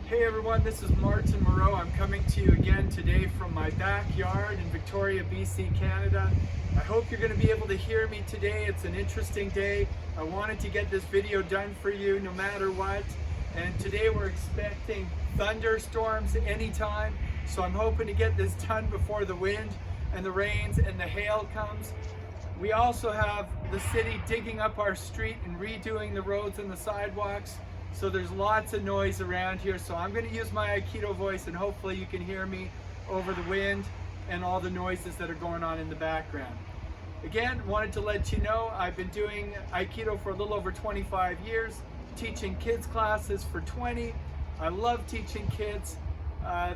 Hey everyone, this is Martin Moreau. I'm coming to you again today from my backyard in Victoria, BC, Canada. I hope you're going to be able to hear me today. It's an interesting day. I wanted to get this video done for you no matter what. And today we're expecting thunderstorms anytime. So I'm hoping to get this done before the wind and the rains and the hail comes. We also have the city digging up our street and redoing the roads and the sidewalks. So there's lots of noise around here. So I'm going to use my Aikido voice and hopefully you can hear me over the wind and all the noises that are going on in the background. Again, wanted to let you know I've been doing Aikido for a little over 25 years, teaching kids classes for 20. I love teaching kids.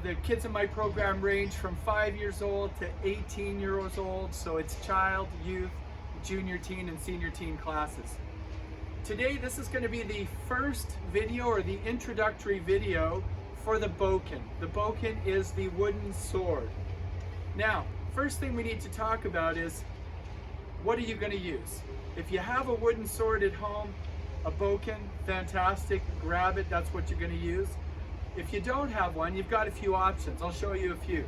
The kids in my program range from 5 years old to 18 years old. So it's child, youth, junior teen, and senior teen classes. Today, this is going to be the first video or the introductory video for the Bokken. The Bokken is the wooden sword. Now, first thing we need to talk about is, what are you going to use? If you have a wooden sword at home, a Bokken, fantastic, grab it, that's what you're going to use. If you don't have one, you've got a few options. I'll show you a few.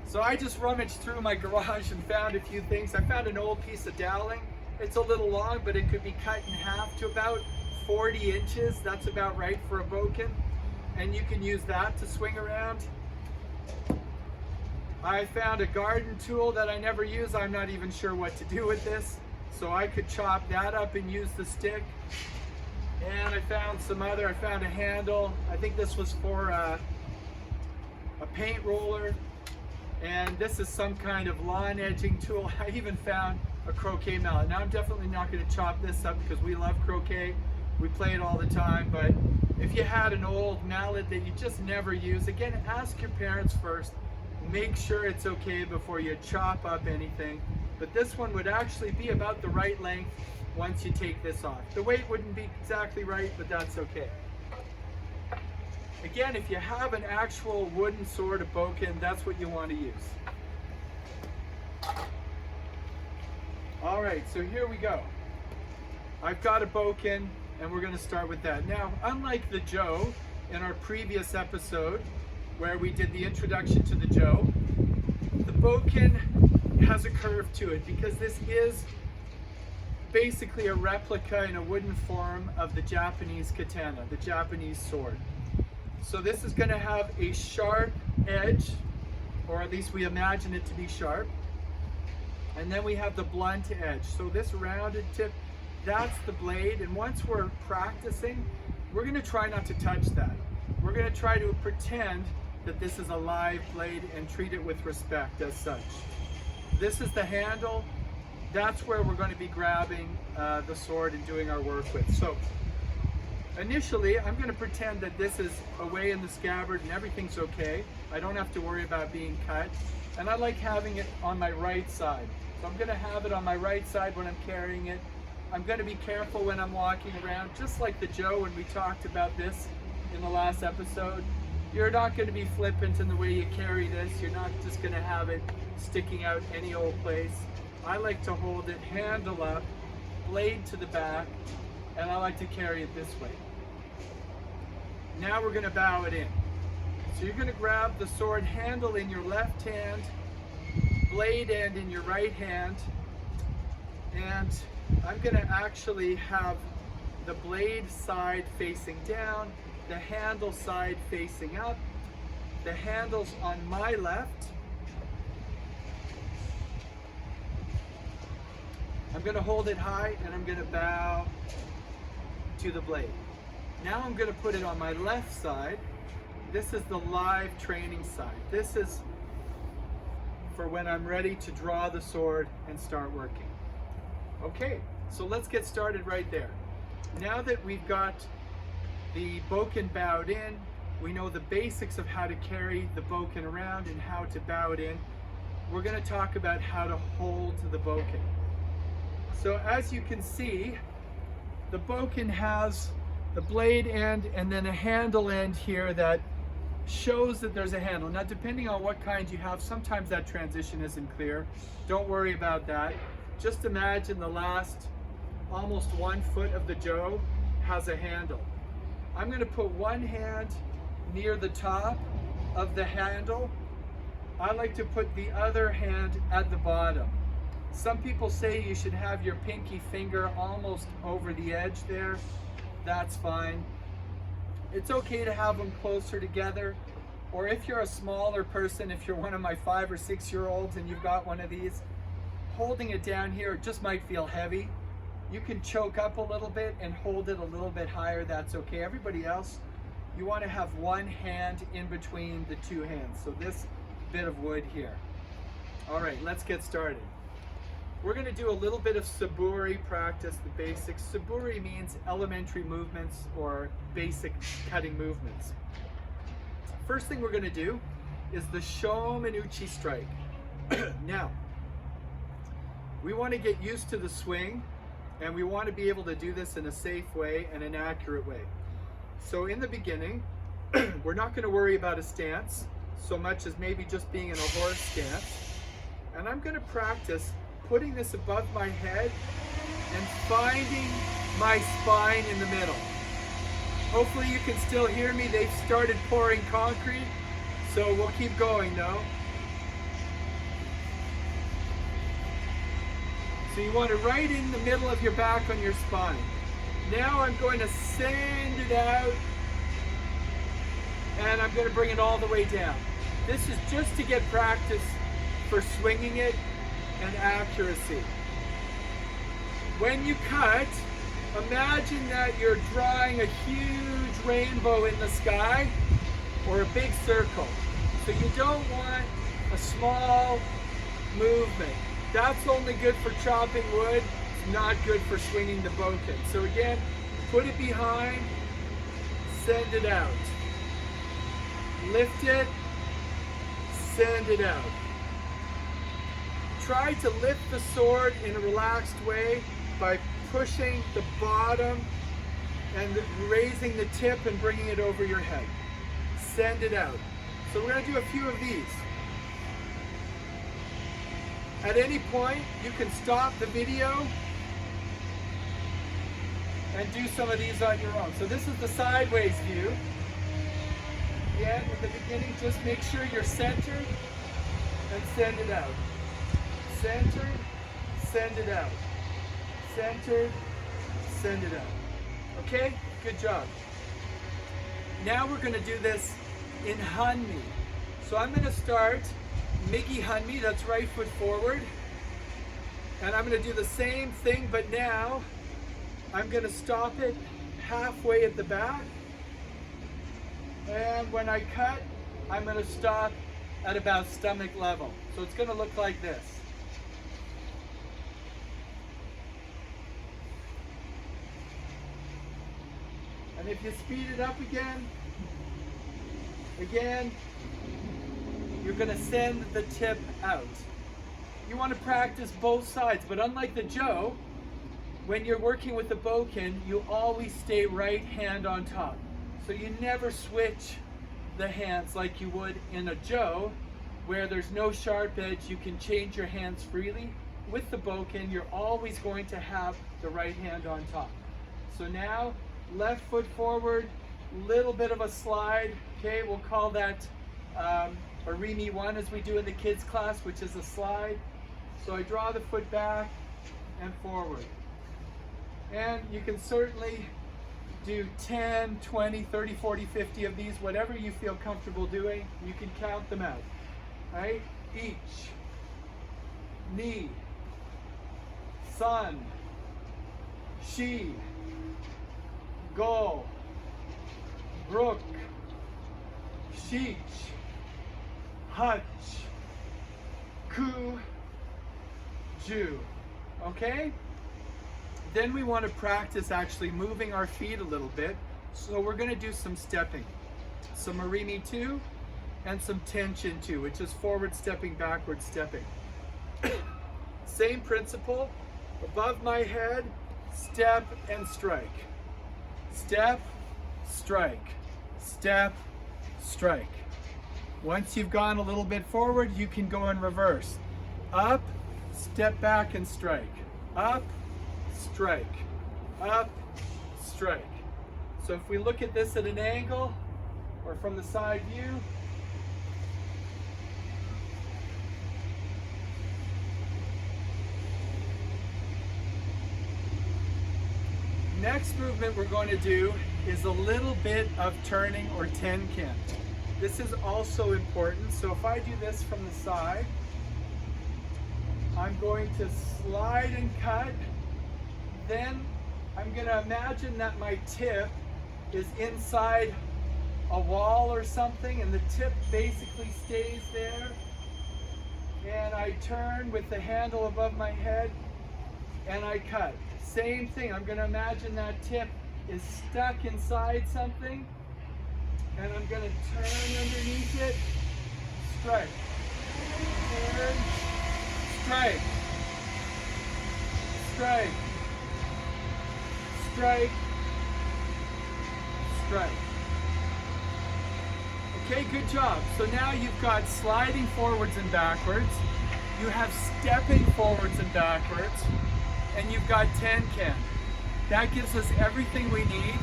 So I just rummaged through my garage and found a few things. I found an old piece of doweling. It's a little long, but it could be cut in half to about 40 inches. That's about right for a Bokken. And you can use that to swing around. I found a garden tool that I never use. I'm not even sure what to do with this. So I could chop that up and use the stick. And I found I found a handle. I think this was for a paint roller. And this is some kind of lawn edging tool. I even found a croquet mallet. Now I'm definitely not going to chop this up because we love croquet. We play it all the time, but if you had an old mallet that you just never use, again, ask your parents first. Make sure it's okay before you chop up anything. But this one would actually be about the right length once you take this off. The weight wouldn't be exactly right, but that's okay. Again, if you have an actual wooden sword, a Bokken, that's what you want to use. All right, so here we go. I've got a Bokken, and we're going to start with that. Now, unlike the Jo in our previous episode, where we did the introduction to the Jo, the Bokken has a curve to it because this is basically a replica in a wooden form of the Japanese katana, the Japanese sword. So this is going to have a sharp edge, or at least we imagine it to be sharp. And then we have the blunt edge. So this rounded tip, that's the blade. And once we're practicing, we're going to try not to touch that. We're going to try to pretend that this is a live blade and treat it with respect as such. This is the handle. That's where we're going to be grabbing the sword and doing our work with. So initially, I'm going to pretend that this is away in the scabbard and everything's okay. I don't have to worry about being cut. And I like having it on my right side. So I'm going to have it on my right side when I'm carrying it. I'm going to be careful when I'm walking around, just like the Jo when we talked about this in the last episode. You're not going to be flippant in the way you carry this. You're not just going to have it sticking out any old place. I like to hold it handle up, blade to the back, and I like to carry it this way. Now we're going to bow it in. So you're going to grab the sword handle in your left hand, blade end in your right hand, and I'm going to actually have the blade side facing down, the handle side facing up, the handle's on my left. I'm going to hold it high and I'm going to bow to the blade. Now I'm going to put it on my left side. This is the live training side. This is for when I'm ready to draw the sword and start working. Okay, so let's get started right there. Now that we've got the Bokken bowed in, we know the basics of how to carry the Bokken around and how to bow it in. We're going to talk about how to hold the Bokken. So as you can see, the Bokken has the blade end and then a handle end here that shows that there's a handle. Now, depending on what kind you have, sometimes that transition isn't clear. Don't worry about that. Just imagine the last almost 1 foot of the Jo has a handle. I'm going to put one hand near the top of the handle. I like to put the other hand at the bottom. Some people say you should have your pinky finger almost over the edge there. That's fine. It's okay to have them closer together. Or if you're a smaller person, if you're one of my 5 or 6 year olds and you've got one of these, holding it down here just might feel heavy. You can choke up a little bit and hold it a little bit higher. That's okay. Everybody else, you want to have one hand in between the two hands. So this bit of wood here. All right, let's get started. We're going to do a little bit of saburi practice, the basics. Saburi means elementary movements or basic cutting movements. First thing we're going to do is the Shomenuchi Strike. Now, we want to get used to the swing, and we want to be able to do this in a safe way and an accurate way. So in the beginning, we're not going to worry about a stance so much as maybe just being in a horse stance. And I'm going to practice putting this above my head and finding my spine in the middle. Hopefully you can still hear me. They've started pouring concrete, so we'll keep going though. So you want it right in the middle of your back on your spine. Now I'm going to send it out, and I'm going to bring it all the way down. This is just to get practice for swinging it and accuracy. When you cut, imagine that you're drawing a huge rainbow in the sky or a big circle. So you don't want a small movement. That's only good for chopping wood. It's not good for swinging the bokken. So again, put it behind, send it out. Lift it, send it out. Try to lift the sword in a relaxed way by pushing the bottom and raising the tip and bringing it over your head. Send it out. So we're going to do a few of these. At any point, you can stop the video and do some of these on your own. So this is the sideways view. Again, at the beginning, just make sure you're centered and send it out. Centered, send it out. Centered, send it out. Okay? Good job. Now we're going to do this in Hanmi. So I'm going to start Migi Hanmi, that's right foot forward. And I'm going to do the same thing, but now I'm going to stop it halfway at the back. And when I cut, I'm going to stop at about stomach level. So it's going to look like this. And if you speed it up again, you're going to send the tip out. You want to practice both sides, but unlike the Jo, when you're working with the bokken, you always stay right hand on top. So you never switch the hands like you would in a Jo, where there's no sharp edge. You can change your hands freely. With the bokken, you're always going to have the right hand on top. So now, left foot forward, little bit of a slide. Okay, we'll call that Arimi 1 as we do in the kids class, which is a slide. So I draw the foot back and forward. And you can certainly do 10, 20, 30, 40, 50 of these, whatever you feel comfortable doing. You can count them out. All right? Each, ni, san, shi, go, brook, sheech, hutch, ku, ju. Okay? Then we want to practice actually moving our feet a little bit. So we're going to do some stepping. Some Arimi 2 and some Tenshin 2, which is forward stepping, backward stepping. Same principle. Above my head, step and strike. Step, strike. Step, strike. Once you've gone a little bit forward, you can go in reverse. Up, step back and strike. Up, strike. Up, strike. So if we look at this at an angle or from the side view, next movement we're going to do is a little bit of turning or tenkan. This is also important. So if I do this from the side, I'm going to slide and cut. Then I'm going to imagine that my tip is inside a wall or something, and the tip basically stays there. And I turn with the handle above my head and I cut. Same thing, I'm going to imagine that tip is stuck inside something, and I'm going to turn underneath it, strike, turn, strike, strike, strike, strike. Okay, good job. So now you've got sliding forwards and backwards, you have stepping forwards and backwards, and you've got tenkan. That gives us everything we need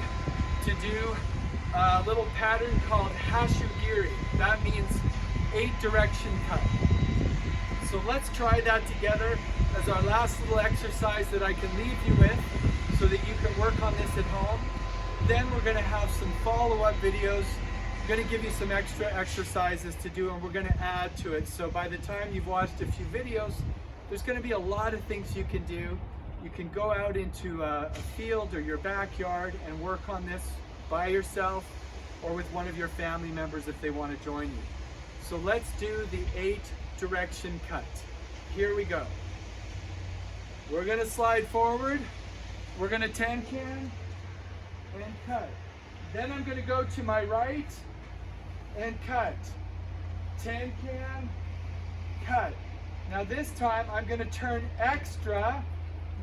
to do a little pattern called hashugiri. That means 8-direction cut. So let's try that together as our last little exercise that I can leave you with so that you can work on this at home. Then we're going to have some follow-up videos. I'm going to give you some extra exercises to do, and we're going to add to it. So by the time you've watched a few videos, there's going to be a lot of things you can do. You can go out into a field or your backyard and work on this by yourself or with one of your family members if they want to join you. So let's do the 8-direction cut. Here we go. We're going to slide forward. We're going to tenkan and cut. Then I'm going to go to my right and cut. Tenkan, cut. Now this time I'm going to turn extra,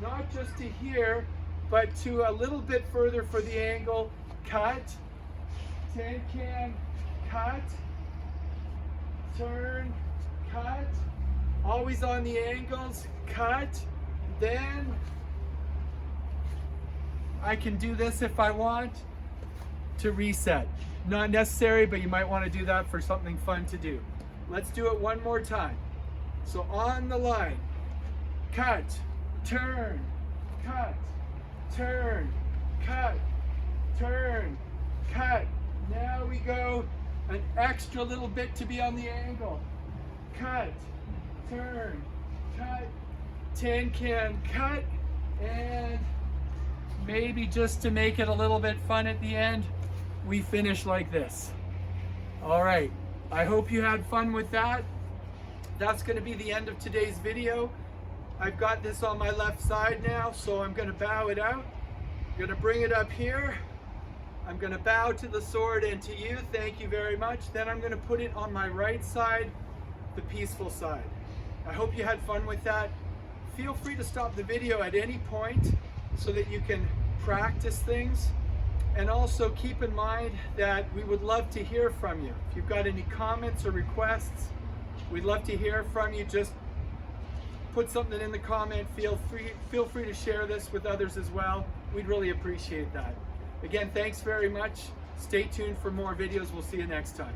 not just to here, but to a little bit further for the angle. Cut, tenkan, cut, turn, cut, always on the angles, cut. Then I can do this if I want to reset. Not necessary, but you might want to do that for something fun to do. Let's do it one more time. So on the line, cut, turn, cut, turn, cut, turn, cut. Now we go an extra little bit to be on the angle. Cut, turn, cut, tenkan, cut, and maybe just to make it a little bit fun at the end, we finish like this. All right, I hope you had fun with that. That's going to be the end of today's video. I've got this on my left side now, so I'm going to bow it out. I'm going to bring it up here. I'm going to bow to the sword and to you. Thank you very much. Then I'm going to put it on my right side, the peaceful side. I hope you had fun with that. Feel free to stop the video at any point so that you can practice things. And also keep in mind that we would love to hear from you. If you've got any comments or requests, we'd love to hear from you. Just put something in the comment. Feel free to share this with others as well. We'd really appreciate that. Again, thanks very much. Stay tuned for more videos. We'll see you next time.